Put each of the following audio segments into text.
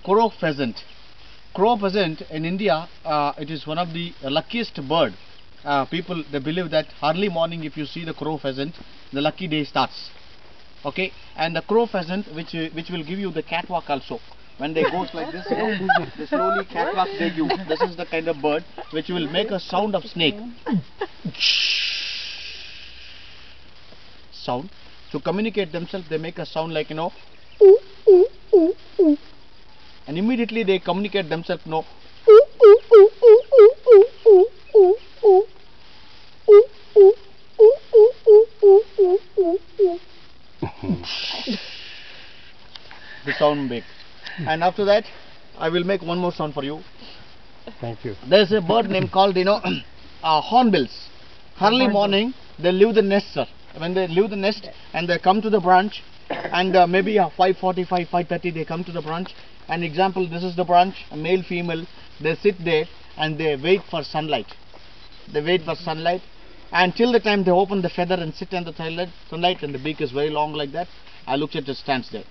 crow pheasant. Crow pheasant in India, it is one of the luckiest bird. People, they believe that early morning if you see the crow pheasant, the lucky day starts. Okay, and the crow pheasant, which will give you the catwalk also. When they goes like this, you know, they slowly catwalk they give. This is the kind of bird which will make a sound of snake. Sound. To communicate themselves, they make a sound like, you know, and immediately they communicate themselves, you know. The sound big. And after that, I will make one more sound for you. Thank you. There's a bird name called, you know, hornbills. Early morning, they leave the nest, sir. When they leave the nest and they come to the branch, and maybe 5:45, 5:30 they come to the branch. An example, this is the branch, a male, female. They sit there and they wait for sunlight. They wait for sunlight until the time they open the feather and sit in the sunlight, and the beak is very long like that. I look at it, stands there.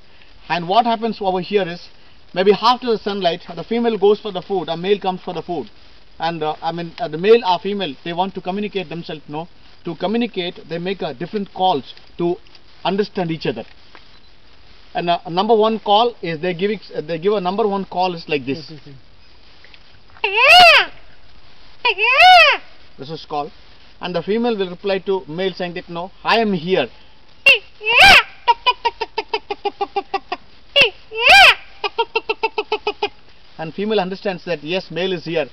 And what happens over here is, maybe after the sunlight, the female goes for the food, a male comes for the food. And the male or female, they want to communicate themselves, no? To communicate, they make different calls to understand each other. And number one call is they give a number one call is like this. This is call, and the female will reply to male saying that, no, I am here. And female understands that yes, male is here,